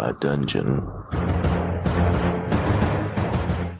my dungeon.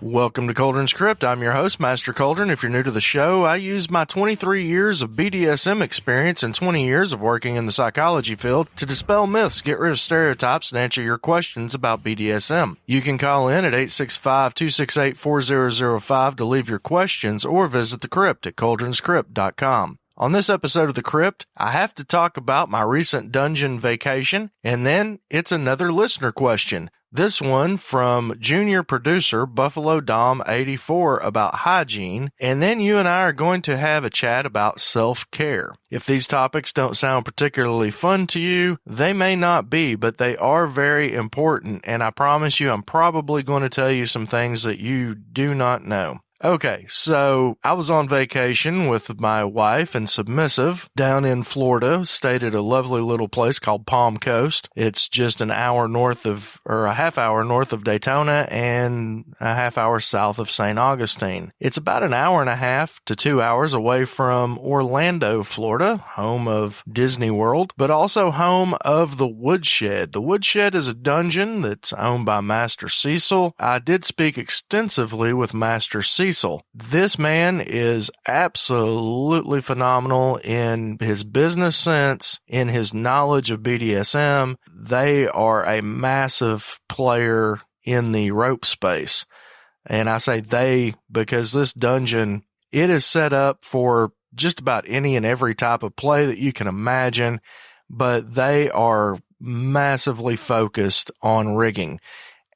Welcome to Cauldron's Crypt. I'm your host, Master Cauldron. If you're new to the show, I use my 23 years of BDSM experience and 20 years of working in the psychology field to dispel myths, get rid of stereotypes, and answer your questions about BDSM. You can call in at 865-268-4005 to leave your questions or visit the crypt at cauldronscrypt.com. On this episode of The Crypt, I have to talk about my recent dungeon vacation, and then it's another listener question. This one from junior producer Buffalo Dom 84 about hygiene, and then you and I are going to have a chat about self-care. If these topics don't sound particularly fun to you, they may not be, but they are very important, and I promise you I'm probably going to tell you some things that you do not know. Okay, so I was on vacation with my wife and submissive down in Florida, stayed at a lovely little place called Palm Coast. It's just a half hour north of Daytona and a half hour south of St. Augustine. It's about an hour and a half to 2 hours away from Orlando, Florida, home of Disney World, but also home of the Woodshed. The Woodshed is a dungeon that's owned by Master Cecil. I did speak extensively with Master Cecil. This man is absolutely phenomenal in his business sense, in his knowledge of BDSM. They are a massive player in the rope space. And I say they because this dungeon, it is set up for just about any and every type of play that you can imagine, but they are massively focused on rigging.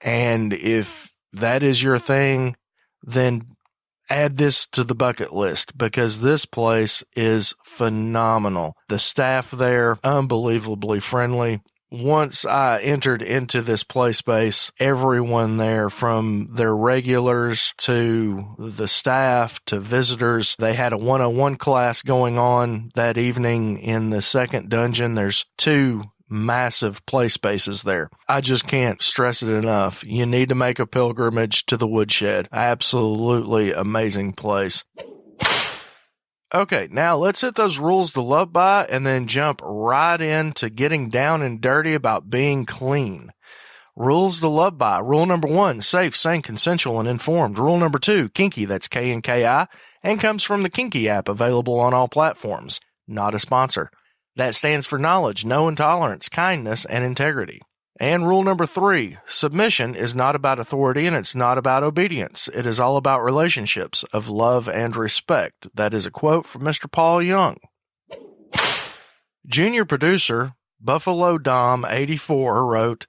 And if that is your thing, then add this to the bucket list because this place is phenomenal. The staff there, unbelievably friendly. Once I entered into this play space, everyone there, from their regulars to the staff to visitors, they had a 101 class going on that evening in the second dungeon. There's two massive play spaces there. I just can't stress it enough. You need to make a pilgrimage to the Woodshed. Absolutely amazing place. Okay, now let's hit those rules to love by and then jump right into getting down and dirty about being clean. Rules to love by. Rule number 1, safe, sane, consensual, and informed. Rule number 2, kinky, that's KNKI, and comes from the Kinky app, available on all platforms. Not a sponsor. That stands for knowledge, no intolerance, kindness, and integrity. And rule number 3, submission is not about authority and it's not about obedience. It is all about relationships of love and respect. That is a quote from Mr. Paul Young. Junior producer Buffalo Dom 84 wrote,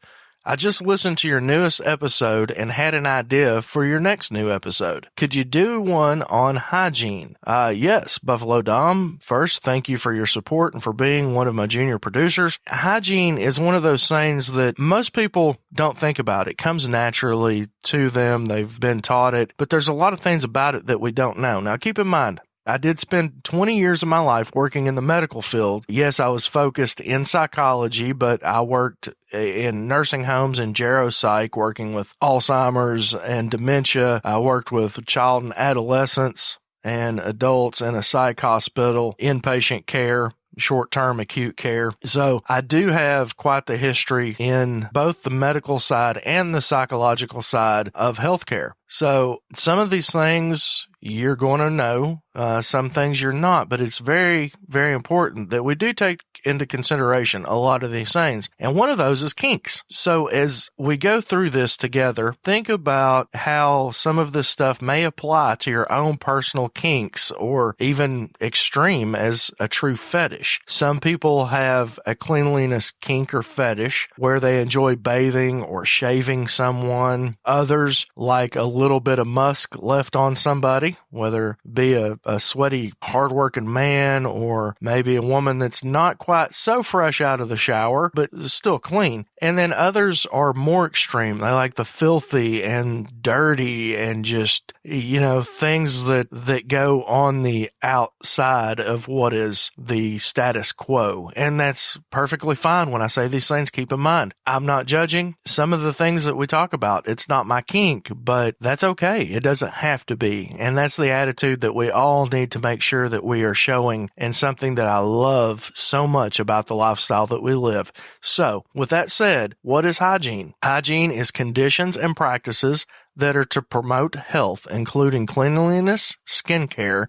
I just listened to your newest episode and had an idea for your next new episode. Could you do one on hygiene? Yes, Buffalo Dom. First, thank you for your support and for being one of my junior producers. Hygiene is one of those things that most people don't think about. It comes naturally to them. They've been taught it, but there's a lot of things about it that we don't know. Now, keep in mind, I did spend 20 years of my life working in the medical field. Yes, I was focused in psychology, but I worked in nursing homes and geropsych, working with Alzheimer's and dementia. I worked with child and adolescents and adults in a psych hospital, inpatient care, short-term acute care. So I do have quite the history in both the medical side and the psychological side of healthcare. So some of these things you're going to know, some things you're not, but it's very, very important that we do take into consideration a lot of these things. And one of those is kinks. So as we go through this together, think about how some of this stuff may apply to your own personal kinks or even extreme as a true fetish. Some people have a cleanliness kink or fetish where they enjoy bathing or shaving someone. Others like a little bit of musk left on somebody, whether it be a sweaty, hardworking man or maybe a woman that's not quite so fresh out of the shower, but still clean. And then others are more extreme. They like the filthy and dirty and just, things that go on the outside of what is the status quo. And that's perfectly fine. When I say these things, keep in mind, I'm not judging some of the things that we talk about. It's not my kink, but that's okay. It doesn't have to be. And that's the attitude that we all all need to make sure that we are showing, and something that I love so much about the lifestyle that we live. So, with that said, what is hygiene? Hygiene is conditions and practices that are to promote health, including cleanliness, skincare,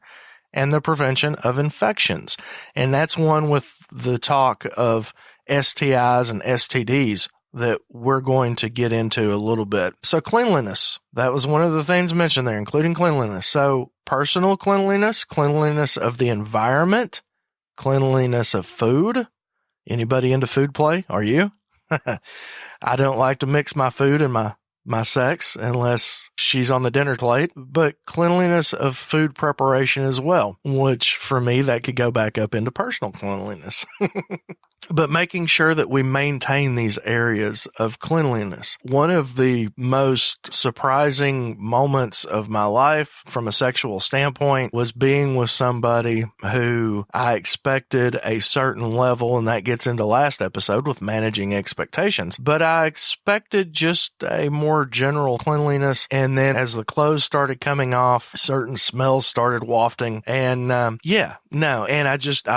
and the prevention of infections. And that's one with the talk of STIs and STDs that we're going to get into a little bit. So cleanliness, that was one of the things mentioned there, including cleanliness. So personal cleanliness, cleanliness of the environment, cleanliness of food. Anybody into food play? Are you? I don't like to mix my food and my sex unless she's on the dinner plate, but cleanliness of food preparation as well, which for me, that could go back up into personal cleanliness. But making sure that we maintain these areas of cleanliness. One of the most surprising moments of my life from a sexual standpoint was being with somebody who I expected a certain level, and that gets into last episode with managing expectations, but I expected just a more general cleanliness, and then as the clothes started coming off, certain smells started wafting, and I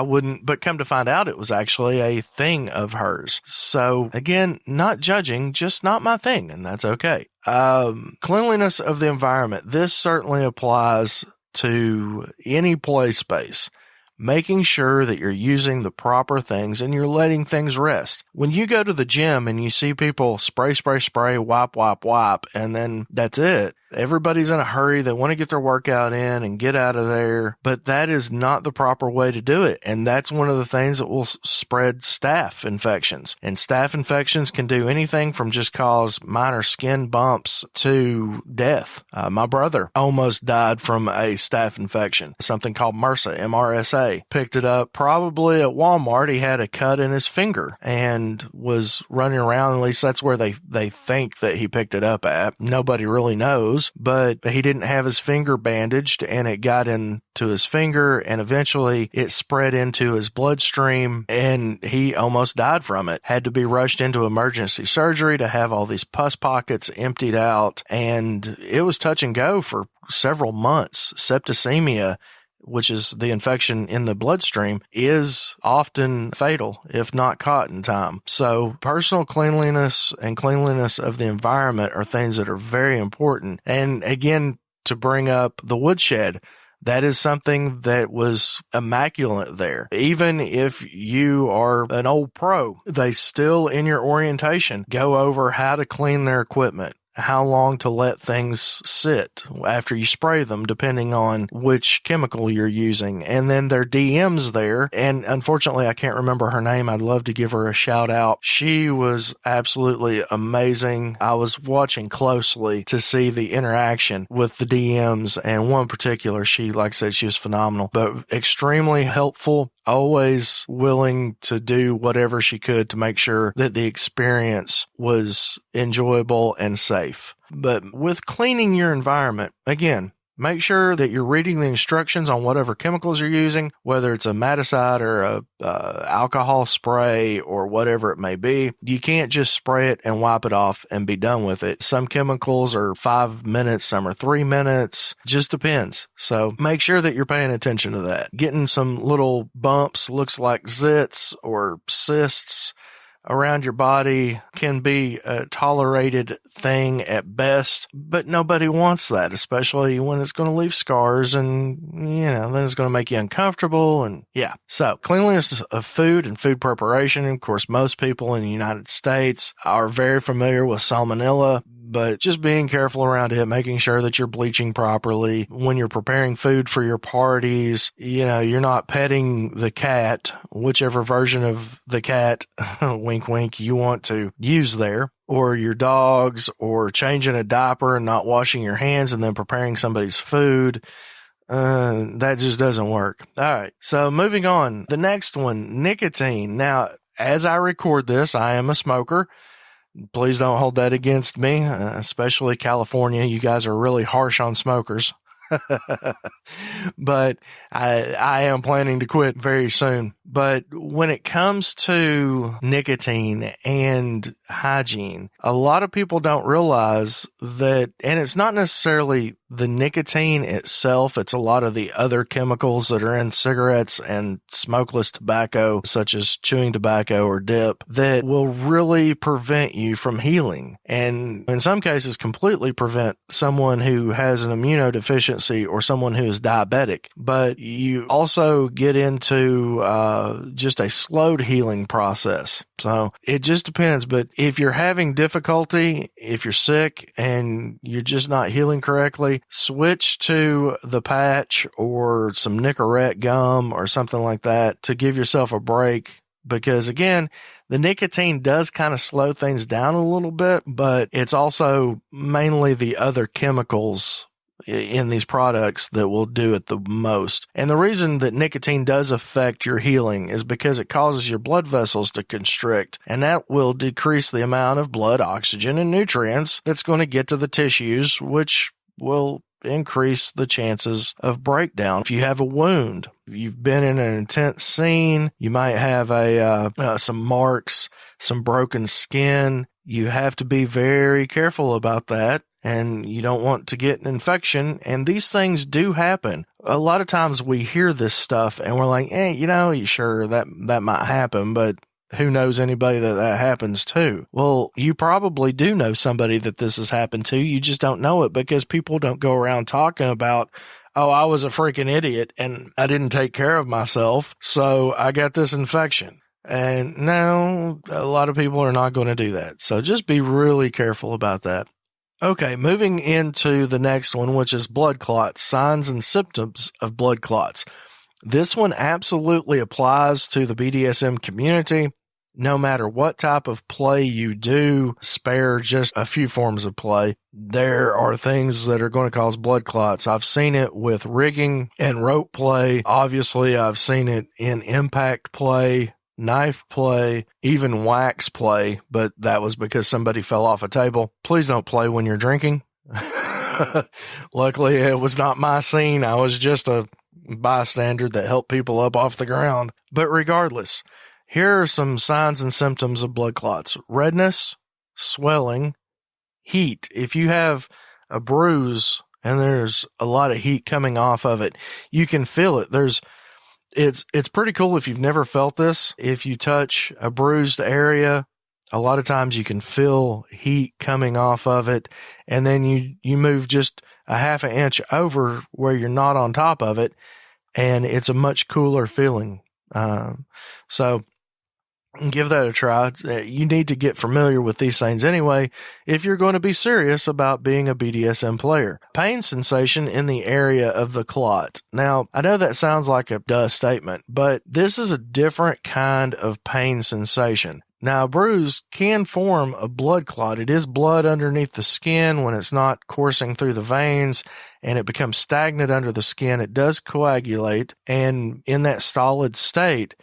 wouldn't, but come to find out it was actually a thing of hers. So again, not judging, just not my thing, and that's okay. Cleanliness of the environment. This certainly applies to any play space. Making sure that you're using the proper things and you're letting things rest. When you go to the gym and you see people spray, wipe, and then that's it. Everybody's in a hurry. They want to get their workout in and get out of there, but that is not the proper way to do it. And that's one of the things that will spread staph infections. And staph infections can do anything from just cause minor skin bumps to death. My brother almost died from a staph infection, something called MRSA, MRSA. Picked it up probably at Walmart. He had a cut in his finger and was running around. At least that's where they think that he picked it up at. Nobody really knows. But he didn't have his finger bandaged, and it got into his finger, and eventually it spread into his bloodstream, and he almost died from it. Had to be rushed into emergency surgery to have all these pus pockets emptied out, and it was touch and go for several months. Septicemia, which is the infection in the bloodstream, is often fatal if not caught in time. So personal cleanliness and cleanliness of the environment are things that are very important. And again, to bring up the Woodshed, that is something that was immaculate there. Even if you are an old pro, they still in your orientation go over how to clean their equipment, how long to let things sit after you spray them, depending on which chemical you're using. And then their DMs there, and unfortunately I can't remember her name. I'd love to give her a shout out. She was absolutely amazing. I was watching closely to see the interaction with the DMs, and one in particular, she, like I said, she was phenomenal, but extremely helpful, always willing to do whatever she could to make sure that the experience was enjoyable and safe. But with cleaning your environment, again, make sure that you're reading the instructions on whatever chemicals you're using, whether it's a maticide or a alcohol spray or whatever it may be. You can't just spray it and wipe it off and be done with it. Some chemicals are 5 minutes, some are 3 minutes, just depends. So make sure that you're paying attention to that. Getting some little bumps, looks like zits or cysts around your body can be a tolerated thing at best, but nobody wants that, especially when it's going to leave scars and, then it's going to make you uncomfortable. And yeah, so cleanliness of food and food preparation. Of course, most people in the United States are very familiar with salmonella, but just being careful around it, making sure that you're bleaching properly when you're preparing food for your parties. You're not petting the cat, whichever version of the cat, wink, wink, you want to use there, or your dogs, or changing a diaper and not washing your hands and then preparing somebody's food. That just doesn't work. All right. So moving on. The next one, nicotine. Now, as I record this, I am a smoker. Please don't hold that against me, especially California. You guys are really harsh on smokers. But I am planning to quit very soon. But when it comes to nicotine and hygiene, a lot of people don't realize that, and it's not necessarily the nicotine itself, it's a lot of the other chemicals that are in cigarettes and smokeless tobacco, such as chewing tobacco or dip, that will really prevent you from healing. And in some cases, completely prevent someone who has an immunodeficiency or someone who is diabetic. But you also get into just a slowed healing process. So it just depends. But if you're having difficulty, if you're sick and you're just not healing correctly, switch to the patch or some Nicorette gum or something like that to give yourself a break. Because again, the nicotine does kind of slow things down a little bit, but it's also mainly the other chemicals in these products that will do it the most. And the reason that nicotine does affect your healing is because it causes your blood vessels to constrict, and that will decrease the amount of blood, oxygen, and nutrients that's going to get to the tissues, which will increase the chances of breakdown. If you have a wound, you've been in an intense scene, you might have some marks, some broken skin. You have to be very careful about that, and you don't want to get an infection. And these things do happen. A lot of times we hear this stuff and we're like, hey, you sure that might happen, but who knows anybody that happens to? Well, you probably do know somebody that this has happened to. You just don't know it because people don't go around talking about, oh, I was a freaking idiot and I didn't take care of myself, so I got this infection. And no, a lot of people are not going to do that. So just be really careful about that. Okay, moving into the next one, which is blood clots, signs and symptoms of blood clots. This one absolutely applies to the BDSM community. No matter what type of play you do, spare just a few forms of play, there are things that are going to cause blood clots. I've seen it with rigging and rope play. Obviously, I've seen it in impact play, knife play, even wax play, but that was because somebody fell off a table. Please don't play when you're drinking. Luckily, it was not my scene. I was just a bystander that helped people up off the ground. But regardless, here are some signs and symptoms of blood clots. Redness, swelling, heat. If you have a bruise and there's a lot of heat coming off of it, you can feel it. It's pretty cool if you've never felt this. If you touch a bruised area, a lot of times you can feel heat coming off of it, and then you move just a half an inch over where you're not on top of it, and it's a much cooler feeling. So give that a try. You need to get familiar with these things anyway if you're going to be serious about being a BDSM player. Pain sensation in the area of the clot. Now, I know that sounds like a duh statement, but this is a different kind of pain sensation. Now, a bruise can form a blood clot. It is blood underneath the skin when it's not coursing through the veins and it becomes stagnant under the skin. It does coagulate, and in that stolid state,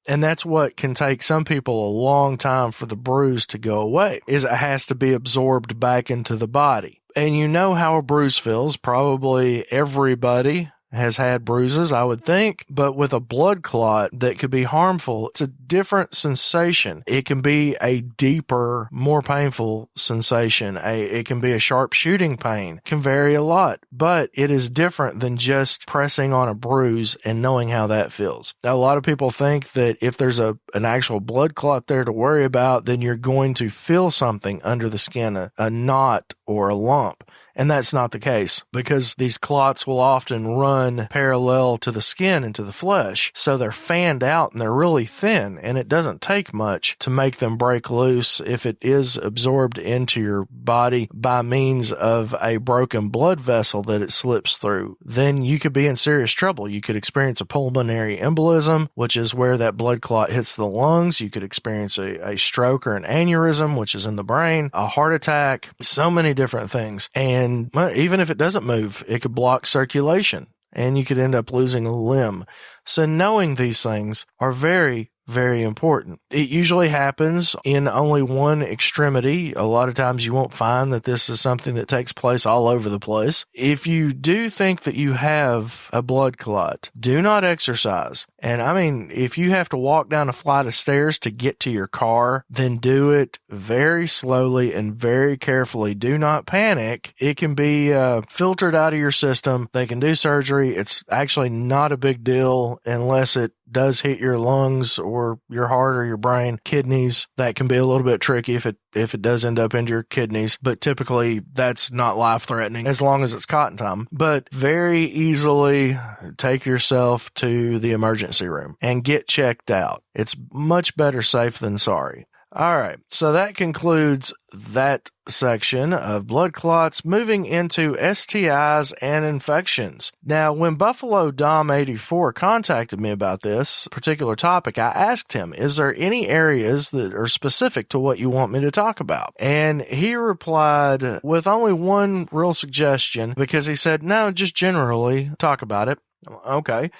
and that's what can take some people a long time for the bruise to go away, is it has to be absorbed back into the body. And you know how a bruise feels. Probably everybody has had bruises, I would think, but with a blood clot that could be harmful, it's a different sensation. It can be a deeper, more painful sensation. It can be a sharp shooting pain. It can vary a lot, but it is different than just pressing on a bruise and knowing how that feels. Now, a lot of people think that if there's an actual blood clot there to worry about, then you're going to feel something under the skin, a knot or a lump. And that's not the case, because these clots will often run parallel to the skin and to the flesh. So they're fanned out and they're really thin, and it doesn't take much to make them break loose if it is absorbed into your body by means of a broken blood vessel that it slips through. Then you could be in serious trouble. You could experience a pulmonary embolism, which is where that blood clot hits the lungs. You could experience a stroke or an aneurysm, which is in the brain, a heart attack, so many different things. And even if it doesn't move, it could block circulation and you could end up losing a limb. So knowing these things are very, very important. It usually happens in only one extremity. A lot of times you won't find that this is something that takes place all over the place. If you do think that you have a blood clot, do not exercise. And I mean, if you have to walk down a flight of stairs to get to your car, then do it very slowly and very carefully. Do not panic. It can be filtered out of your system. They can do surgery. It's actually not a big deal unless it does hit your lungs or your heart or your brain. Kidneys, that can be a little bit tricky if it does end up into your kidneys, but typically that's not life-threatening as long as it's cotton time. But very easily take yourself to the emergency room and get checked out. It's much better safe than sorry. All right, so that concludes that section of blood clots. Moving into STIs and infections. Now, when Buffalo Dom 84 contacted me about this particular topic, I asked him, is there any areas that are specific to what you want me to talk about? And he replied with only one real suggestion, because he said, no, just generally talk about it. Okay.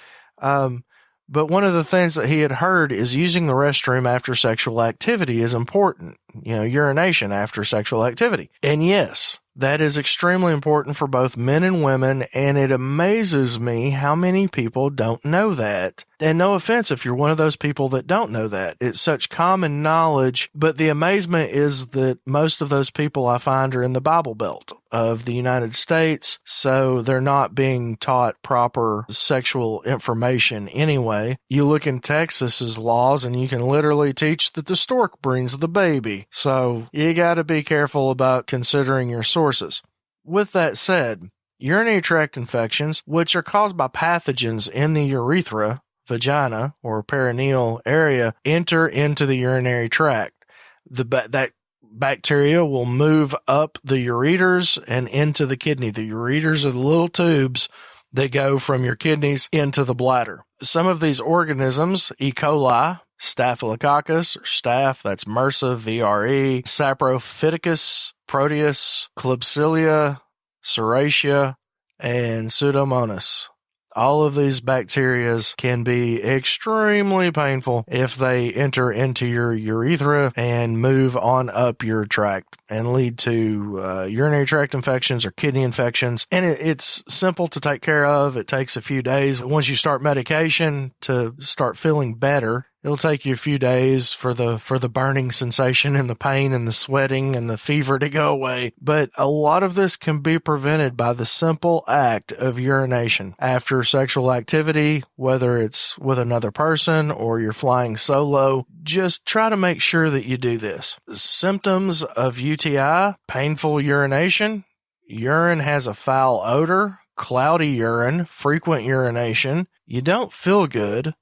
But one of the things that he had heard is using the restroom after sexual activity is important. Urination after sexual activity. And yes, that is extremely important for both men and women, and it amazes me how many people don't know that. And no offense if you're one of those people that don't know that. It's such common knowledge, but the amazement is that most of those people I find are in the Bible Belt of the United States, so they're not being taught proper sexual information anyway. You look in Texas's laws and you can literally teach that the stork brings the baby. So you got to be careful about considering your sources. With that said, urinary tract infections, which are caused by pathogens in the urethra, vagina, or perineal area, enter into the urinary tract. That bacteria will move up the ureters and into the kidney. The ureters are the little tubes that go from your kidneys into the bladder. Some of these organisms, E. coli, Staphylococcus, or staph, that's MRSA, VRE, Saprophyticus, Proteus, Klebsiella, Serratia, and Pseudomonas. All of these bacteria can be extremely painful if they enter into your urethra and move on up your tract and lead to urinary tract infections or kidney infections. And it's simple to take care of. It takes a few days. Once you start medication to start feeling better, it'll take you a few days for the burning sensation and the pain and the sweating and the fever to go away. But a lot of this can be prevented by the simple act of urination after sexual activity, whether it's with another person or you're flying solo. Just try to make sure that you do this. Symptoms of UTI: painful urination. Urine has a foul odor, cloudy urine, frequent urination. You don't feel good.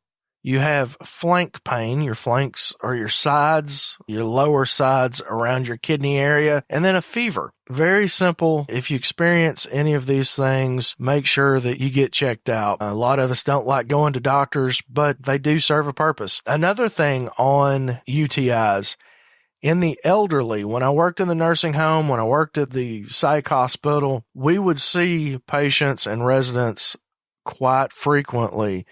You have flank pain. Your flanks are your sides, your lower sides around your kidney area, and then a fever. Very simple. If you experience any of these things, make sure that you get checked out. A lot of us don't like going to doctors, but they do serve a purpose. Another thing on UTIs, in the elderly, when I worked in the nursing home, when I worked at the psych hospital, we would see patients and residents quite frequently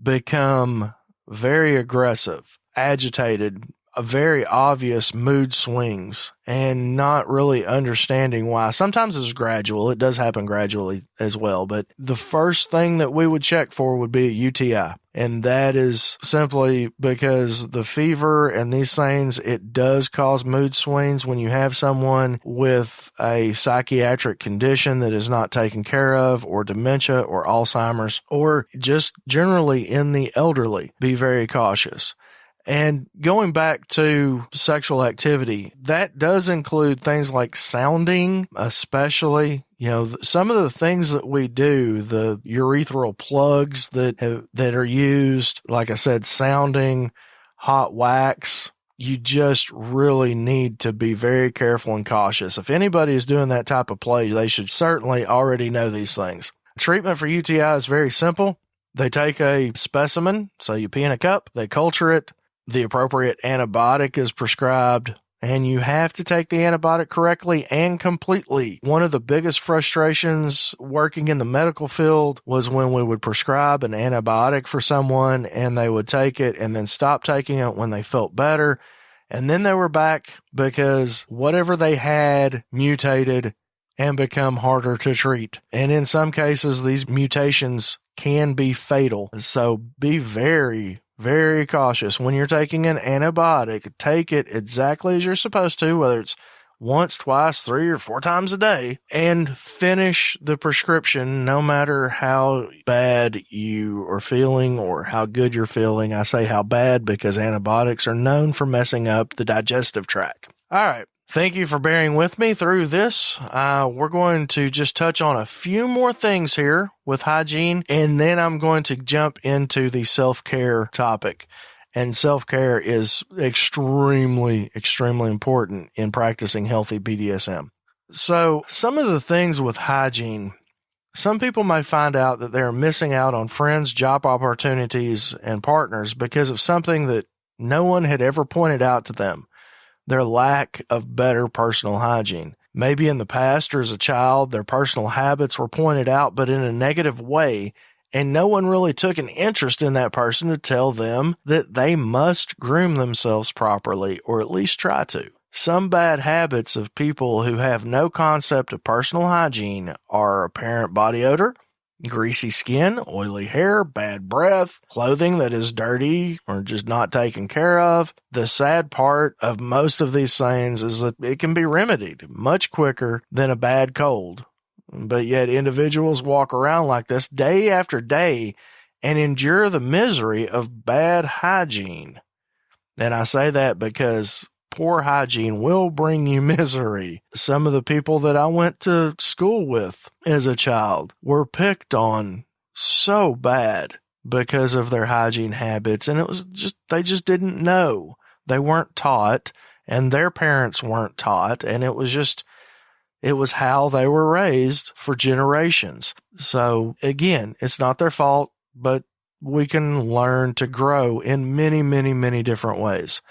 become very aggressive, agitated, very obvious mood swings, and not really understanding why. Sometimes it's gradual. It does happen gradually as well. But the first thing that we would check for would be a UTI. And that is simply because the fever and these things, it does cause mood swings when you have someone with a psychiatric condition that is not taken care of, or dementia or Alzheimer's, or just generally in the elderly. Be very cautious. And going back to sexual activity, that does include things like sounding, especially, some of the things that we do, the urethral plugs that are used, like I said, sounding, hot wax. You just really need to be very careful and cautious. If anybody is doing that type of play, they should certainly already know these things. Treatment for UTI is very simple. They take a specimen, so you pee in a cup, they culture it. The appropriate antibiotic is prescribed. and you have to take the antibiotic correctly and completely. One of the biggest frustrations working in the medical field was when we would prescribe an antibiotic for someone and they would take it and then stop taking it when they felt better. And then they were back because whatever they had mutated and become harder to treat. And in some cases, these mutations can be fatal. So be very, very cautious. When you're taking an antibiotic, take it exactly as you're supposed to, whether it's once, twice, 3 or 4 times a day, and finish the prescription no matter how bad you are feeling or how good you're feeling. I say how bad because antibiotics are known for messing up the digestive tract. All right. Thank you for bearing with me through this. We're going to just touch on a few more things here with hygiene, and then I'm going to jump into the self-care topic. And self-care is extremely, extremely important in practicing healthy BDSM. So some of the things with hygiene, some people may find out that they're missing out on friends, job opportunities, and partners because of something that no one had ever pointed out to them. Their lack of better personal hygiene. Maybe in the past or as a child, their personal habits were pointed out, but in a negative way, and no one really took an interest in that person to tell them that they must groom themselves properly, or at least try to. Some bad habits of people who have no concept of personal hygiene are apparent body odor, greasy skin, oily hair, bad breath, clothing that is dirty or just not taken care of. The sad part of most of these things is that it can be remedied much quicker than a bad cold. But yet individuals walk around like this day after day and endure the misery of bad hygiene. And I say that because poor hygiene will bring you misery. Some of the people that I went to school with as a child were picked on so bad because of their hygiene habits, and it was just, they just didn't know. They weren't taught, and their parents weren't taught, and it was how they were raised for generations. So again, it's not their fault, but we can learn to grow in many, many, many different ways.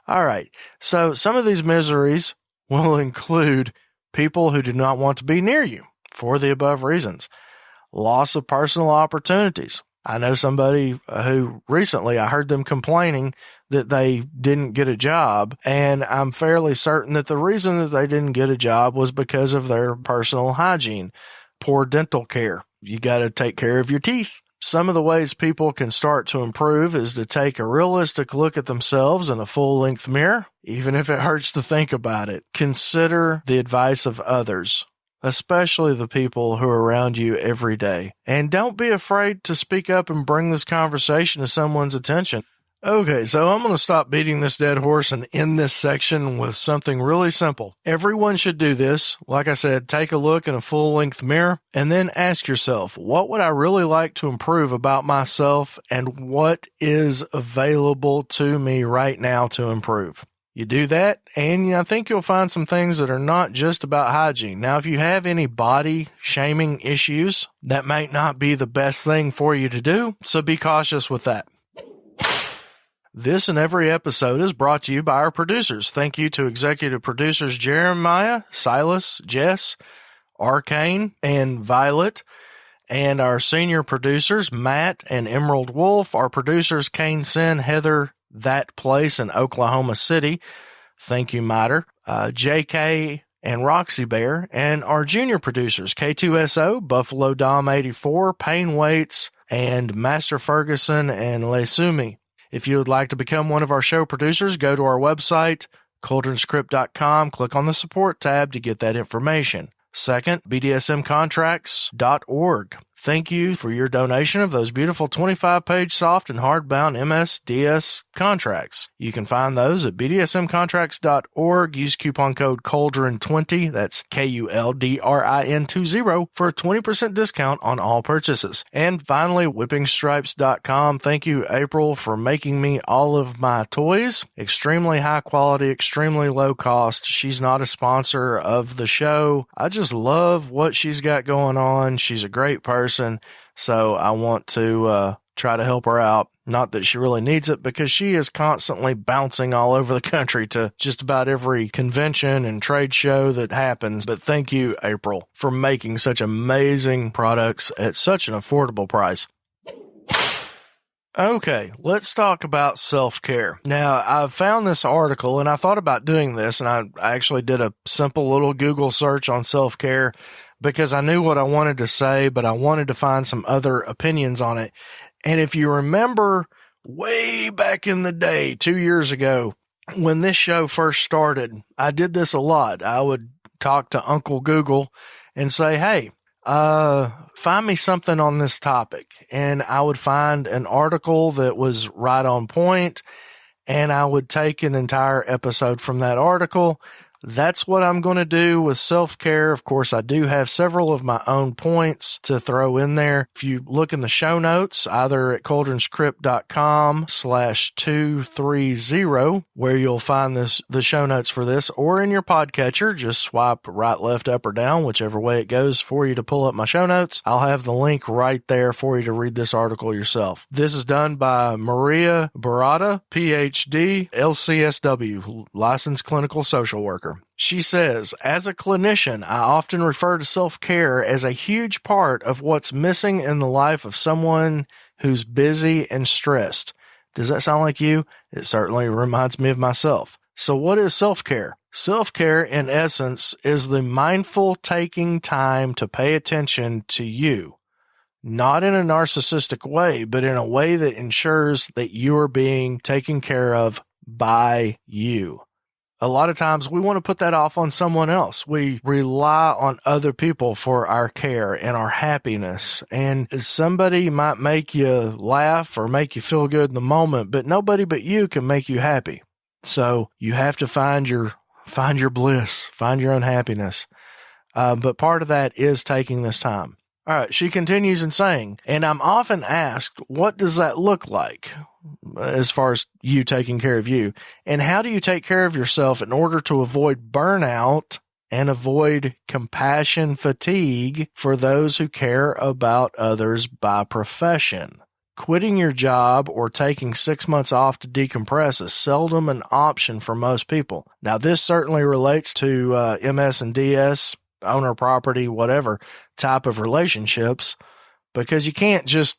All right. So some of these miseries will include people who do not want to be near you for the above reasons. Loss of personal opportunities. I know somebody who recently I heard them complaining that they didn't get a job, and I'm fairly certain that the reason that they didn't get a job was because of their personal hygiene, poor dental care. You got to take care of your teeth. Some of the ways people can start to improve is to take a realistic look at themselves in a full-length mirror, even if it hurts to think about it. Consider the advice of others, especially the people who are around you every day. And don't be afraid to speak up and bring this conversation to someone's attention. Okay, so I'm going to stop beating this dead horse and end this section with something really simple. Everyone should do this. Like I said, take a look in a full-length mirror and then ask yourself, what would I really like to improve about myself and what is available to me right now to improve? You do that, and I think you'll find some things that are not just about hygiene. Now, if you have any body shaming issues, that might not be the best thing for you to do, so be cautious with that. This and every episode is brought to you by our producers. Thank you to executive producers Jeremiah, Silas, Jess, Arcane, and Violet, and our senior producers Matt and Emerald Wolf. Our producers Kane Sin, Heather, That Place in Oklahoma City. Thank you, Miter. JK and Roxy Bear, and our junior producers K2SO, Buffalo Dom 84, Payne Waits, and Master Ferguson and Lesumi. If you would like to become one of our show producers, go to our website, cauldronscript.com, click on the support tab to get that information. Second, BDSMcontracts.org. Thank you for your donation of those beautiful 25-page soft and hardbound MSDS contracts. You can find those at BDSMcontracts.org. Use coupon code Cauldron20, that's KULDRIN20, for a 20% discount on all purchases. And finally, WhippingStripes.com. Thank you, April, for making me all of my toys. Extremely high quality, extremely low cost. She's not a sponsor of the show. I just love what she's got going on. She's a great person. So I want to try to help her out. Not that she really needs it, because she is constantly bouncing all over the country to just about every convention and trade show that happens. But thank you, April, for making such amazing products at such an affordable price. Okay, let's talk about self-care. Now, I've found this article, and I thought about doing this, and I actually did a simple little Google search on self-care because I knew what I wanted to say, but I wanted to find some other opinions on it. And if you remember way back in the day, 2 years ago, when this show first started, I did this a lot. I would talk to Uncle Google and say, hey, find me something on this topic. And I would find an article that was right on point, and I would take an entire episode from that article. That's what I'm going to do with self-care. Of course, I do have several of my own points to throw in there. If you look in the show notes, either at cauldronscript.com/230, where you'll find the show notes for this, or in your podcatcher, just swipe right, left, up, or down, whichever way it goes for you to pull up my show notes. I'll have the link right there for you to read this article yourself. This is done by Maria Barata, PhD, LCSW, licensed clinical social worker. She says, as a clinician, I often refer to self-care as a huge part of what's missing in the life of someone who's busy and stressed. Does that sound like you? It certainly reminds me of myself. So what is self-care? Self-care, in essence, is the mindful taking time to pay attention to you. Not in a narcissistic way, but in a way that ensures that you are being taken care of by you. A lot of times we want to put that off on someone else. We rely on other people for our care and our happiness. And somebody might make you laugh or make you feel good in the moment, but nobody but you can make you happy. So you have to find your bliss, find your own happiness. But part of that is taking this time. All right, she continues in saying, and I'm often asked, what does that look like as far as you taking care of you? And how do you take care of yourself in order to avoid burnout and avoid compassion fatigue for those who care about others by profession? Quitting your job or taking 6 months off to decompress is seldom an option for most people. Now, this certainly relates to MS and DS, owner property, whatever type of relationships, because you can't just,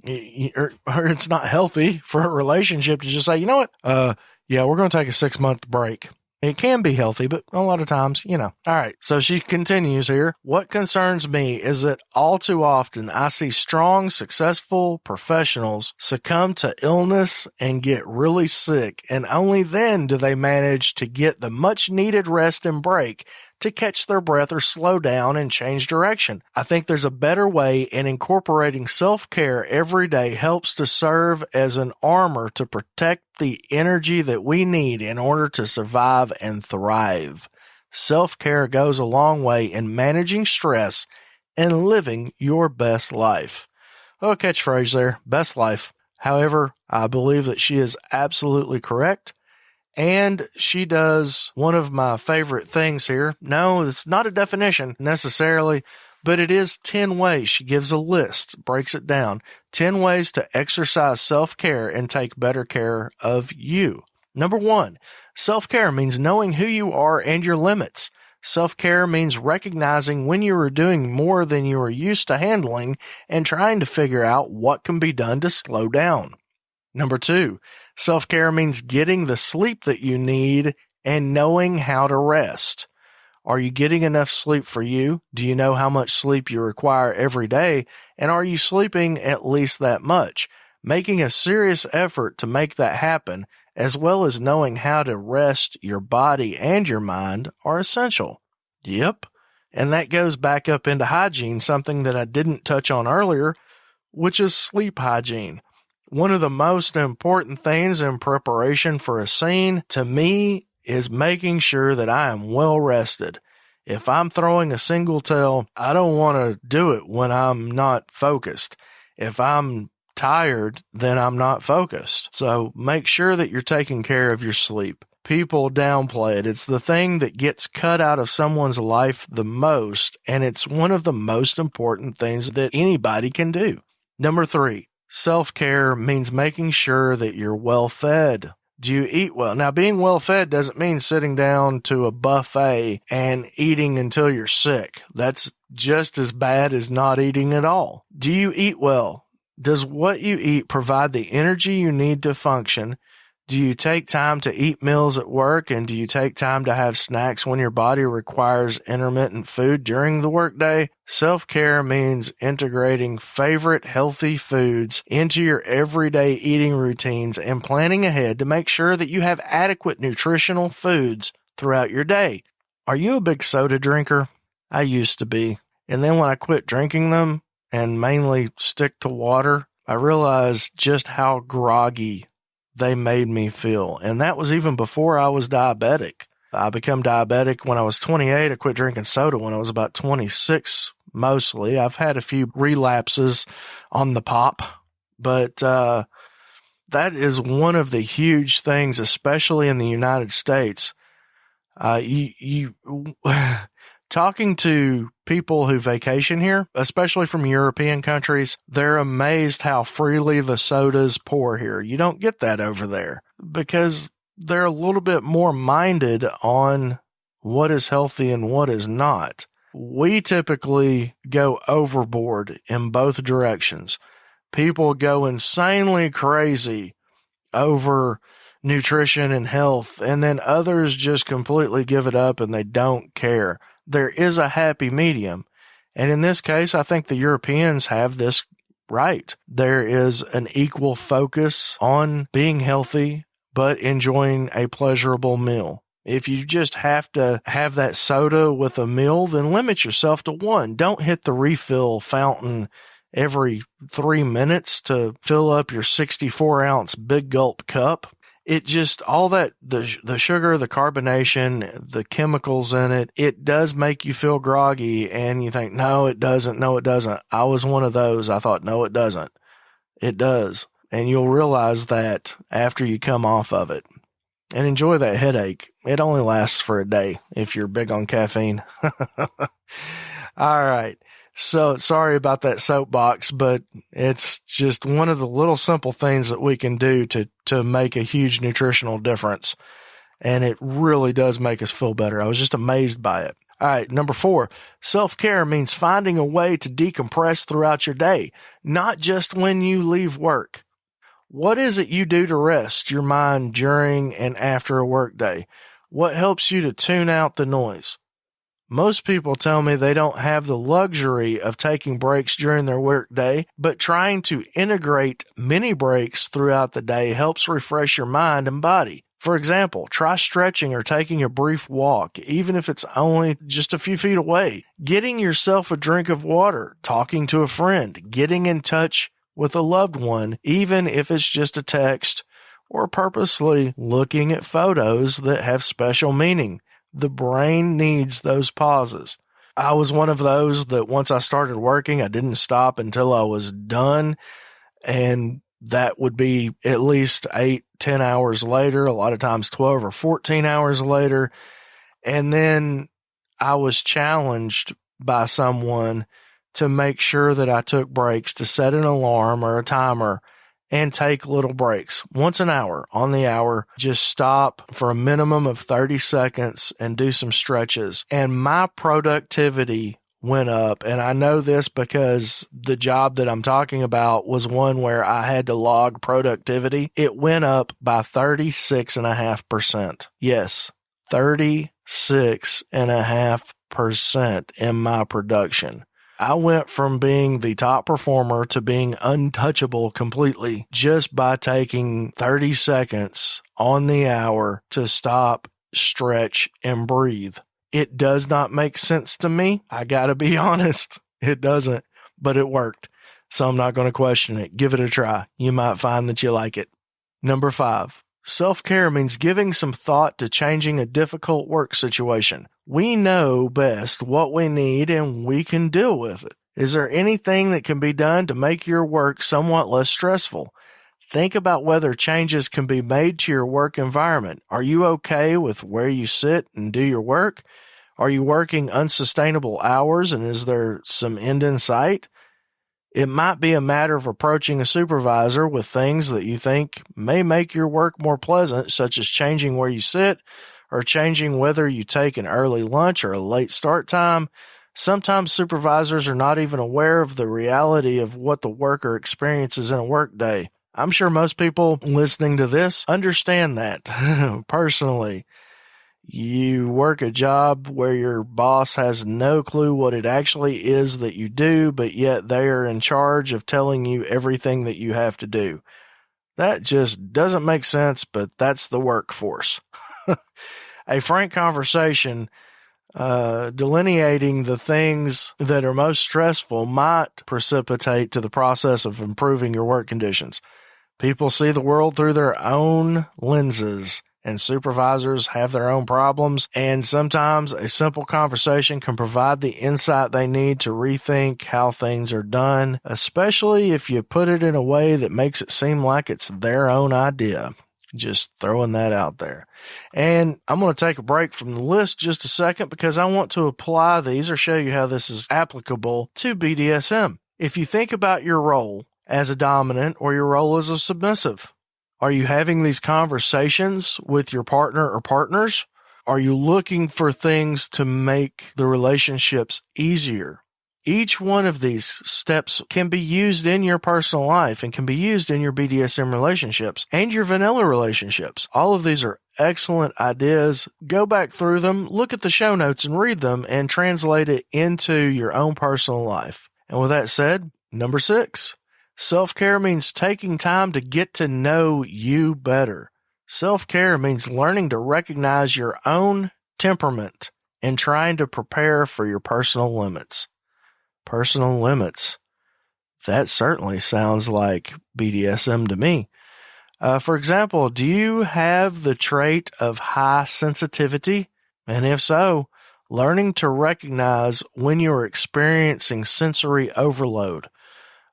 or it's not healthy for a relationship to just say, you know what, yeah, we're going to take a 6-month break. It can be healthy, but a lot of times, All right. So she continues here. What concerns me is that all too often I see strong, successful professionals succumb to illness and get really sick, and only then do they manage to get the much needed rest and break to catch their breath or slow down and change direction. I think there's a better way, and incorporating self-care every day helps to serve as an armor to protect the energy that we need in order to survive and thrive. Self-care goes a long way in managing stress and living your best life. Oh, catchphrase there, best life. However, I believe that she is absolutely correct. And she does one of my favorite things here. No, it's not a definition necessarily, but it is 10 ways. She gives a list, breaks it down. 10 ways to exercise self-care and take better care of you. Number 1, self-care means knowing who you are and your limits. Self-care means recognizing when you are doing more than you are used to handling and trying to figure out what can be done to slow down. Number 2, self-care means getting the sleep that you need and knowing how to rest. Are you getting enough sleep for you? Do you know how much sleep you require every day? And are you sleeping at least that much? Making a serious effort to make that happen, as well as knowing how to rest your body and your mind, are essential. Yep. And that goes back up into hygiene, something that I didn't touch on earlier, which is sleep hygiene. One of the most important things in preparation for a scene, to me, is making sure that I am well rested. If I'm throwing a single tail, I don't want to do it when I'm not focused. If I'm tired, then I'm not focused. So make sure that you're taking care of your sleep. People downplay it. It's the thing that gets cut out of someone's life the most, and it's one of the most important things that anybody can do. Number 3. Self-care means making sure that you're well fed. Do you eat well? Now, being well fed doesn't mean sitting down to a buffet and eating until you're sick. That's just as bad as not eating at all. Do you eat well? Does what you eat provide the energy you need to function? Do you take time to eat meals at work, and do you take time to have snacks when your body requires intermittent food during the workday? Self-care means integrating favorite healthy foods into your everyday eating routines and planning ahead to make sure that you have adequate nutritional foods throughout your day. Are you a big soda drinker? I used to be. And then when I quit drinking them and mainly stick to water, I realized just how groggy they made me feel. And that was even before I was diabetic. I became diabetic when I was 28. I quit drinking soda when I was about 26, mostly. I've had a few relapses on the pop, but that is one of the huge things, especially in the United States. Talking to people who vacation here, especially from European countries, they're amazed how freely the sodas pour here. You don't get that over there because they're a little bit more minded on what is healthy and what is not. We typically go overboard in both directions. People go insanely crazy over nutrition and health, and then others just completely give it up and they don't care. There is a happy medium. And in this case, I think the Europeans have this right. There is an equal focus on being healthy, but enjoying a pleasurable meal. If you just have to have that soda with a meal, then limit yourself to one. Don't hit the refill fountain every 3 minutes to fill up your 64-ounce big gulp cup. It just, all that, the sugar, the carbonation, the chemicals in it, it does make you feel groggy, and you think, no, it doesn't. No, it doesn't. I was one of those. I thought, no, it doesn't. It does. And you'll realize that after you come off of it. And enjoy that headache. It only lasts for a day if you're big on caffeine. All right. So sorry about that soapbox, but it's just one of the little simple things that we can do to make a huge nutritional difference. And it really does make us feel better. I was just amazed by it. All right. Number 4, self-care means finding a way to decompress throughout your day, not just when you leave work. What is it you do to rest your mind during and after a work day? What helps you to tune out the noise? Most people tell me they don't have the luxury of taking breaks during their work day, but trying to integrate mini breaks throughout the day helps refresh your mind and body. For example, try stretching or taking a brief walk, even if it's only just a few feet away. Getting yourself a drink of water, talking to a friend, getting in touch with a loved one, even if it's just a text, or purposely looking at photos that have special meaning. The brain needs those pauses. I was one of those that once I started working, I didn't stop until I was done. And that would be at least 8-10 hours later, a lot of times 12 or 14 hours later. And then I was challenged by someone to make sure that I took breaks, to set an alarm or a timer and take little breaks. Once an hour, on the hour, just stop for a minimum of 30 seconds and do some stretches. And my productivity went up. And I know this because the job that I'm talking about was one where I had to log productivity. It went up by 36.5%. Yes, 36.5% in my production. I went from being the top performer to being untouchable completely just by taking 30 seconds on the hour to stop, stretch, and breathe. It does not make sense to me. I gotta be honest. It doesn't, but it worked. So I'm not going to question it. Give it a try. You might find that you like it. Number 5, self-care means giving some thought to changing a difficult work situation. We know best what we need and we can deal with it. Is there anything that can be done to make your work somewhat less stressful? Think about whether changes can be made to your work environment. Are you okay with where you sit and do your work? Are you working unsustainable hours and is there some end in sight? It might be a matter of approaching a supervisor with things that you think may make your work more pleasant, such as changing where you sit or changing whether you take an early lunch or a late start time. Sometimes supervisors are not even aware of the reality of what the worker experiences in a workday. I'm sure most people listening to this understand that personally. You work a job where your boss has no clue what it actually is that you do, but yet they are in charge of telling you everything that you have to do. That just doesn't make sense, but that's the workforce. A frank conversation delineating the things that are most stressful might precipitate to the process of improving your work conditions. People see the world through their own lenses, and supervisors have their own problems, and sometimes a simple conversation can provide the insight they need to rethink how things are done, especially if you put it in a way that makes it seem like it's their own idea. Just throwing that out there. And I'm going to take a break from the list just a second because I want to apply these or show you how this is applicable to BDSM. If you think about your role as a dominant or your role as a submissive, are you having these conversations with your partner or partners? Are you looking for things to make the relationships easier? Each one of these steps can be used in your personal life and can be used in your BDSM relationships and your vanilla relationships. All of these are excellent ideas. Go back through them, look at the show notes and read them and translate it into your own personal life. And with that said, number 6. Self-care means taking time to get to know you better. Self-care means learning to recognize your own temperament and trying to prepare for your personal limits. Personal limits. That certainly sounds like BDSM to me. For example, do you have the trait of high sensitivity? And if so, learning to recognize when you're experiencing sensory overload.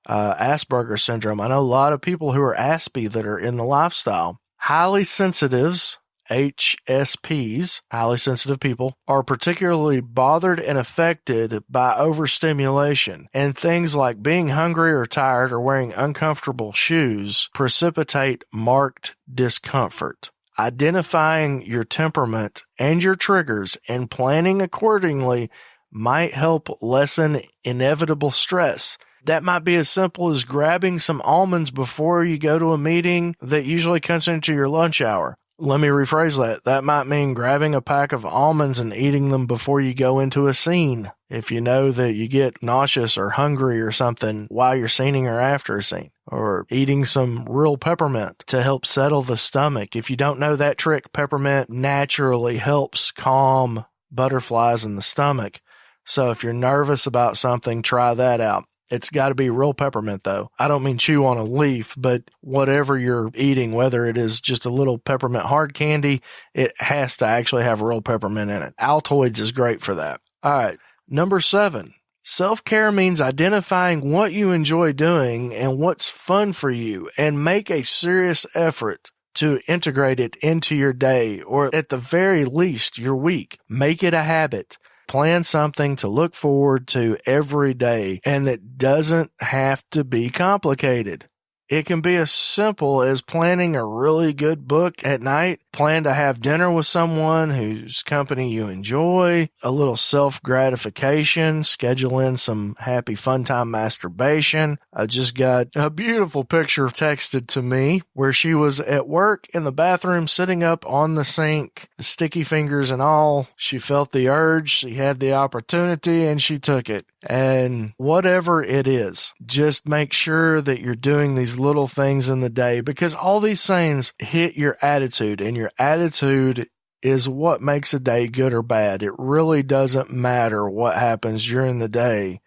Asperger's syndrome. I know a lot of people who are Aspie that are in the lifestyle. Highly sensitives, HSPs, highly sensitive people, are particularly bothered and affected by overstimulation, and things like being hungry or tired or wearing uncomfortable shoes precipitate marked discomfort. Identifying your temperament and your triggers and planning accordingly might help lessen inevitable stress. That might be as simple as grabbing some almonds before you go to a meeting that usually comes into your lunch hour. Let me rephrase that. That might mean grabbing a pack of almonds and eating them before you go into a scene. If you know that you get nauseous or hungry or something while you're scening or after a scene. Or eating some real peppermint to help settle the stomach. If you don't know that trick, peppermint naturally helps calm butterflies in the stomach. So if you're nervous about something, try that out. It's got to be real peppermint, though. I don't mean chew on a leaf, but whatever you're eating, whether it is just a little peppermint hard candy, it has to actually have real peppermint in it. Altoids is great for that. All right. Number 7, self-care means identifying what you enjoy doing and what's fun for you and make a serious effort to integrate it into your day or at the very least your week. Make it a habit. Plan something to look forward to every day, and that doesn't have to be complicated. It can be as simple as planning a really good book at night, plan to have dinner with someone whose company you enjoy, a little self-gratification, schedule in some happy fun time masturbation. I just got a beautiful picture texted to me where she was at work in the bathroom sitting up on the sink, sticky fingers and all. She felt the urge, she had the opportunity, and she took it. And whatever it is, just make sure that you're doing these little things in the day because all these things hit your attitude, and your attitude is what makes a day good or bad. It really doesn't matter what happens during the day.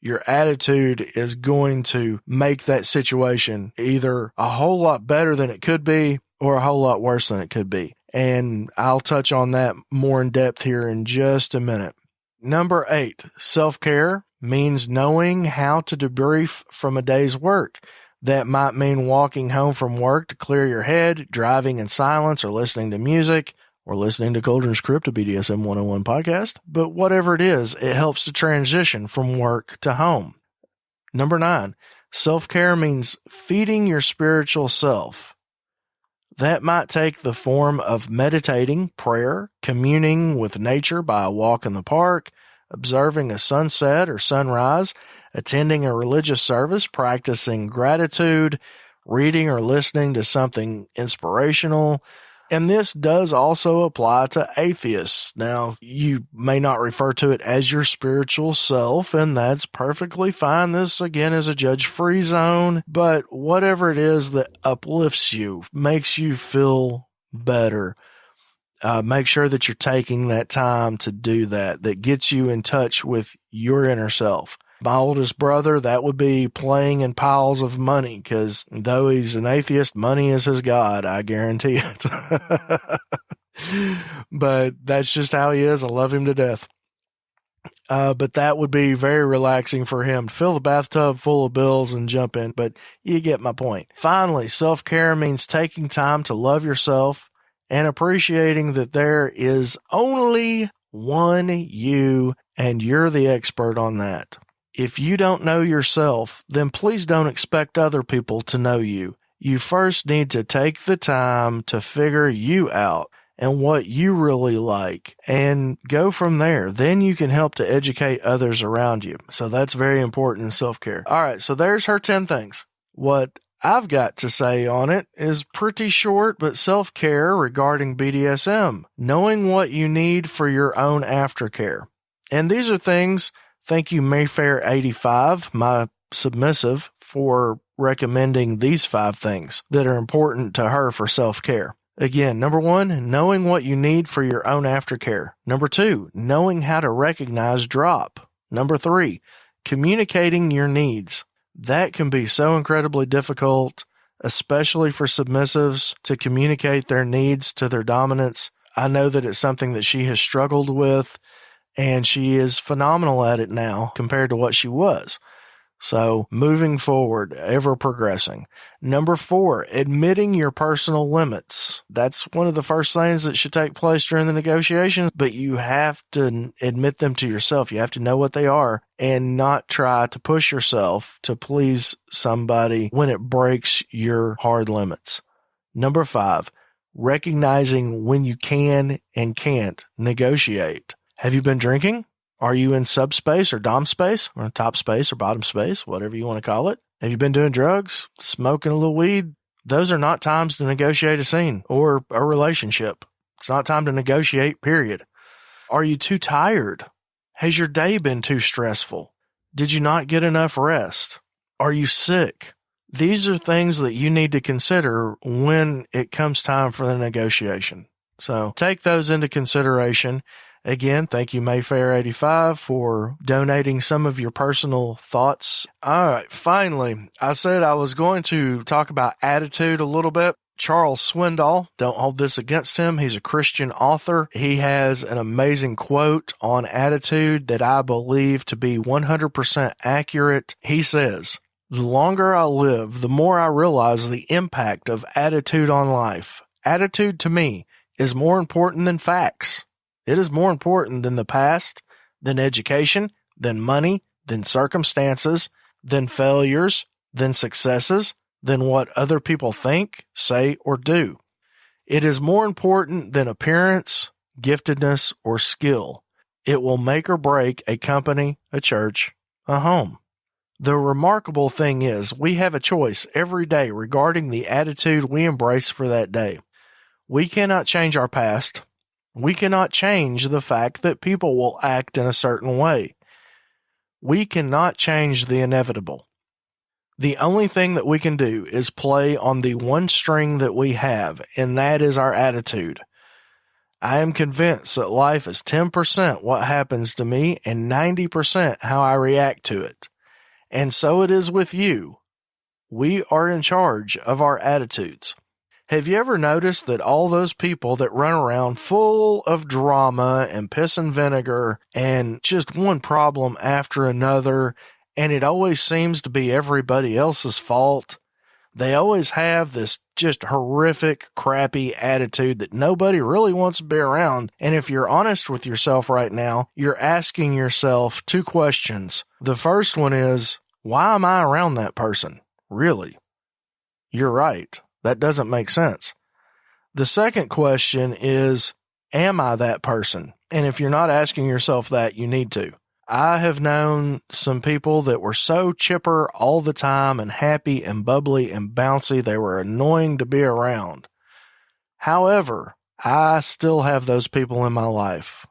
Your attitude is going to make that situation either a whole lot better than it could be or a whole lot worse than it could be. And I'll touch on that more in depth here in just a minute. Number 8, self-care means knowing how to debrief from a day's work. That might mean walking home from work to clear your head, driving in silence, or listening to music, or listening to Cauldron's Crypt, a BDSM 101 podcast. But whatever it is, it helps to transition from work to home. Number 9, self-care means feeding your spiritual self. That might take the form of meditating, prayer, communing with nature by a walk in the park, observing a sunset or sunrise, attending a religious service, practicing gratitude, reading or listening to something inspirational. And this does also apply to atheists. Now, you may not refer to it as your spiritual self, and that's perfectly fine. This, again, is a judge-free zone, but whatever it is that uplifts you, makes you feel better, make sure that you're taking that time to do that, that gets you in touch with your inner self. My oldest brother, that would be playing in piles of money, because though he's an atheist, money is his god, I guarantee it. But that's just how he is. I love him to death. But that would be very relaxing for him to fill the bathtub full of bills and jump in. But you get my point. Finally, self-care means taking time to love yourself and appreciating that there is only one you, and you're the expert on that. If you don't know yourself, then please don't expect other people to know you. You first need to take the time to figure you out and what you really like and go from there. Then you can help to educate others around you. So that's very important in self-care. All right, so there's her 10 things. What I've got to say on it is pretty short, but self-care regarding BDSM. Knowing what you need for your own aftercare. And these are things. Thank you, Mayfair85, my submissive, for recommending these 5 things that are important to her for self-care. Again, number 1, knowing what you need for your own aftercare. Number 2, knowing how to recognize drop. Number 3, communicating your needs. That can be so incredibly difficult, especially for submissives, to communicate their needs to their dominants. I know that it's something that she has struggled with, and she is phenomenal at it now compared to what she was. So moving forward, ever progressing. Number 4, admitting your personal limits. That's one of the first things that should take place during the negotiations, but you have to admit them to yourself. You have to know what they are and not try to push yourself to please somebody when it breaks your hard limits. Number 5, recognizing when you can and can't negotiate. Have you been drinking? Are you in subspace or dom space or top space or bottom space, whatever you want to call it? Have you been doing drugs, smoking a little weed? Those are not times to negotiate a scene or a relationship. It's not time to negotiate, period. Are you too tired? Has your day been too stressful? Did you not get enough rest? Are you sick? These are things that you need to consider when it comes time for the negotiation. So take those into consideration. Again, thank you, Mayfair85, for donating some of your personal thoughts. All right, finally, I said I was going to talk about attitude a little bit. Charles Swindoll, don't hold this against him. He's a Christian author. He has an amazing quote on attitude that I believe to be 100% accurate. He says, "The longer I live, the more I realize the impact of attitude on life. Attitude to me is more important than facts. It is more important than the past, than education, than money, than circumstances, than failures, than successes, than what other people think, say, or do. It is more important than appearance, giftedness, or skill. It will make or break a company, a church, a home." The remarkable thing is we have a choice every day regarding the attitude we embrace for that day. We cannot change our past. We cannot change the fact that people will act in a certain way. We cannot change the inevitable. The only thing that we can do is play on the one string that we have, and that is our attitude. I am convinced that life is 10% what happens to me and 90% how I react to it. And so it is with you. We are in charge of our attitudes. Have you ever noticed that all those people that run around full of drama and piss and vinegar and just one problem after another, and it always seems to be everybody else's fault? They always have this just horrific, crappy attitude that nobody really wants to be around. And if you're honest with yourself right now, you're asking yourself 2 questions. The first one is, Why am I around that person? Really? You're right. That doesn't make sense. The second question is, am I that person? And if you're not asking yourself that, you need to. I have known some people that were so chipper all the time and happy and bubbly and bouncy, they were annoying to be around. However, I still have those people in my life.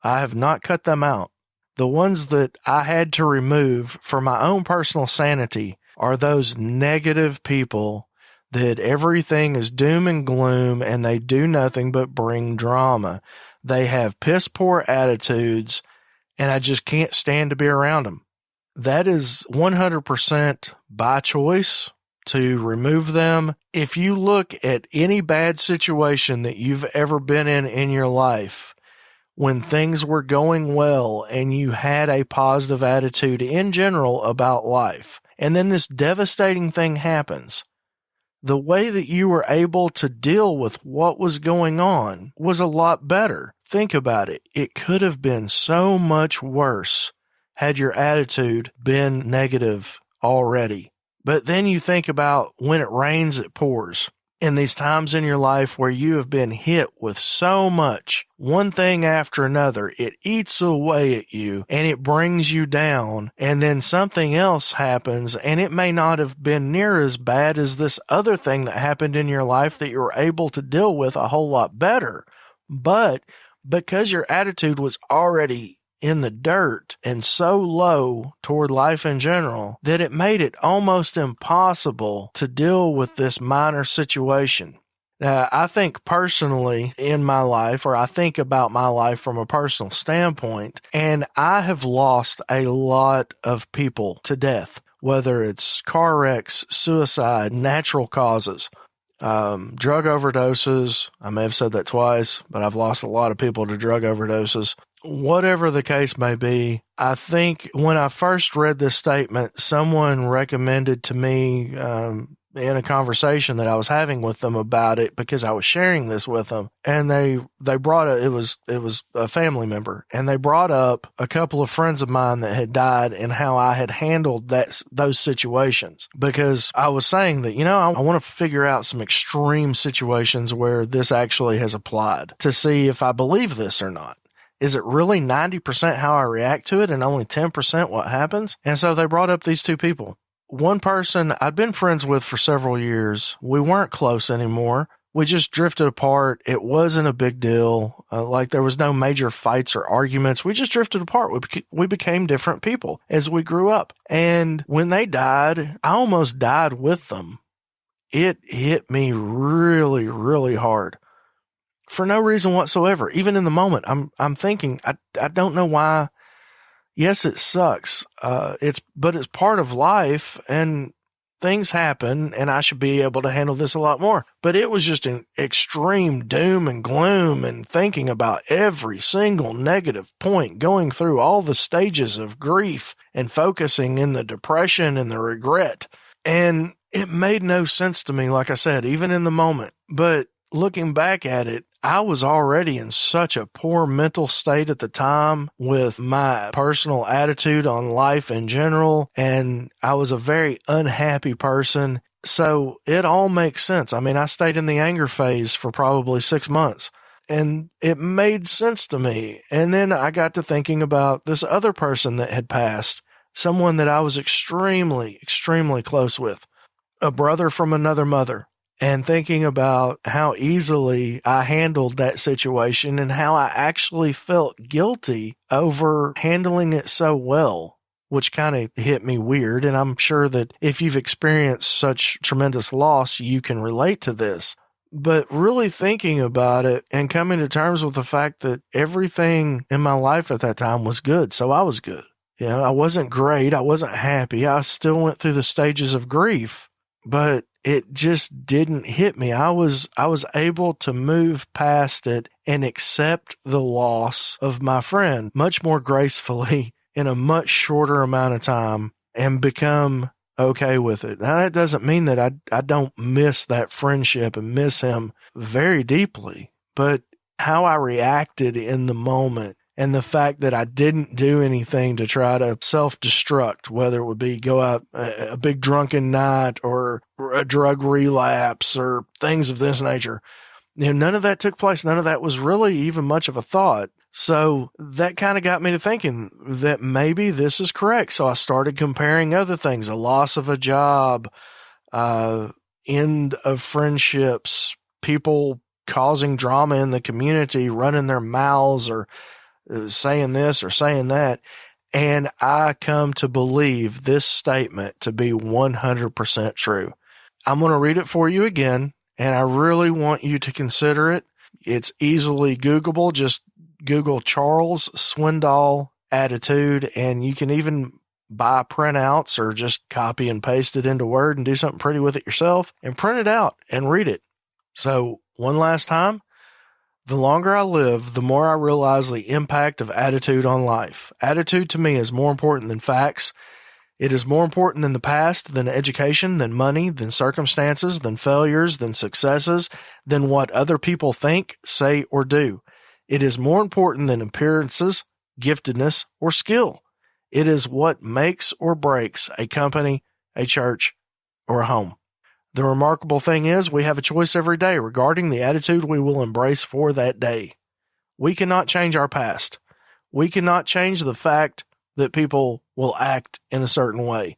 I have not cut them out. The ones that I had to remove for my own personal sanity are those negative people that everything is doom and gloom and they do nothing but bring drama. They have piss poor attitudes and I just can't stand to be around them. That is 100% by choice to remove them. If you look at any bad situation that you've ever been in your life, when things were going well and you had a positive attitude in general about life, and then this devastating thing happens, the way that you were able to deal with what was going on was a lot better. Think about it. It could have been so much worse had your attitude been negative already. But then you think about when it rains, it pours. In these times in your life where you have been hit with so much, one thing after another, it eats away at you and it brings you down, and then something else happens and it may not have been near as bad as this other thing that happened in your life that you were able to deal with a whole lot better. But because your attitude was already in the dirt and so low toward life in general that it made it almost impossible to deal with this minor situation. Now, I think personally in my life, or I think about my life from a personal standpoint, and I have lost a lot of people to death, whether it's car wrecks, suicide, natural causes, drug overdoses. I may have said that twice, but I've lost a lot of people to drug overdoses. Whatever the case may be, I think when I first read this statement, someone recommended to me in a conversation that I was having with them about it, because I was sharing this with them, and they brought it was a family member, and they brought up a couple of friends of mine that had died and how I had handled those situations, because I was saying that, I want to figure out some extreme situations where this actually has applied to see if I believe this or not. Is it really 90% how I react to it and only 10% what happens? And so they brought up these two people. One person I'd been friends with for several years. We weren't close anymore. We just drifted apart. It wasn't a big deal. Like there was no major fights or arguments. We just drifted apart. We became different people as we grew up. And when they died, I almost died with them. It hit me really, really hard. For no reason whatsoever. Even in the moment, I'm thinking, I don't know why. Yes, it sucks. But it's part of life and things happen and I should be able to handle this a lot more. But it was just an extreme doom and gloom and thinking about every single negative point, going through all the stages of grief and focusing in the depression and the regret. And it made no sense to me, like I said, even in the moment. But looking back at it, I was already in such a poor mental state at the time with my personal attitude on life in general, and I was a very unhappy person. So it all makes sense. I mean, I stayed in the anger phase for probably 6 months, and it made sense to me. And then I got to thinking about this other person that had passed, someone that I was extremely, extremely close with, a brother from another mother. And thinking about how easily I handled that situation and how I actually felt guilty over handling it so well, which kind of hit me weird. And I'm sure that if you've experienced such tremendous loss, you can relate to this. But really thinking about it and coming to terms with the fact that everything in my life at that time was good. So I was good. I wasn't great. I wasn't happy. I still went through the stages of grief, but it just didn't hit me. I was able to move past it and accept the loss of my friend much more gracefully in a much shorter amount of time and become okay with it. Now, that doesn't mean that I don't miss that friendship and miss him very deeply, but how I reacted in the moment and the fact that I didn't do anything to try to self-destruct, whether it would be go out a big drunken night or a drug relapse or things of this nature. None of that took place. None of that was really even much of a thought. So that kind of got me to thinking that maybe this is correct. So I started comparing other things, a loss of a job, end of friendships, people causing drama in the community, running their mouths or saying this or saying that. And I come to believe this statement to be 100% true. I'm going to read it for you again, and I really want you to consider it. It's easily Googleable. Just Google Charles Swindoll attitude, and you can even buy printouts or just copy and paste it into Word and do something pretty with it yourself and print it out and read it. So one last time, the longer I live, the more I realize the impact of attitude on life. Attitude to me is more important than facts. It is more important than the past, than education, than money, than circumstances, than failures, than successes, than what other people think, say, or do. It is more important than appearances, giftedness, or skill. It is what makes or breaks a company, a church, or a home. The remarkable thing is we have a choice every day regarding the attitude we will embrace for that day. We cannot change our past. We cannot change the fact that people will act in a certain way.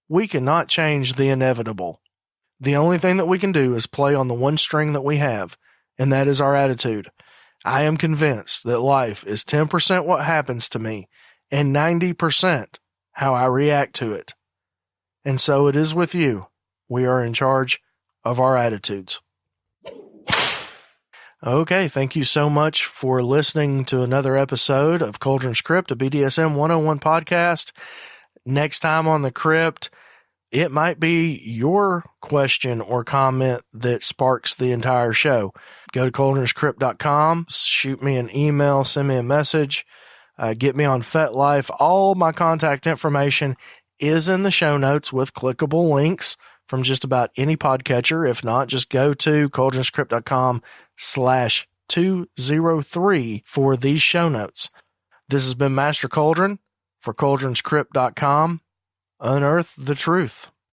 We cannot change the inevitable. The only thing that we can do is play on the one string that we have, and that is our attitude. I am convinced that life is 10% what happens to me and 90% how I react to it. And so it is with you. We are in charge of our attitudes. Okay, thank you so much for listening to another episode of Cauldron's Crypt, a BDSM 101 podcast. Next time on the Crypt, it might be your question or comment that sparks the entire show. Go to cauldronscrypt.com, shoot me an email, send me a message, get me on FetLife. All my contact information is in the show notes with clickable links from just about any podcatcher. If not, just go to cauldronscrypt.com/203 for these show notes. This has been Master Cauldron for cauldronscrypt.com. Unearth the truth.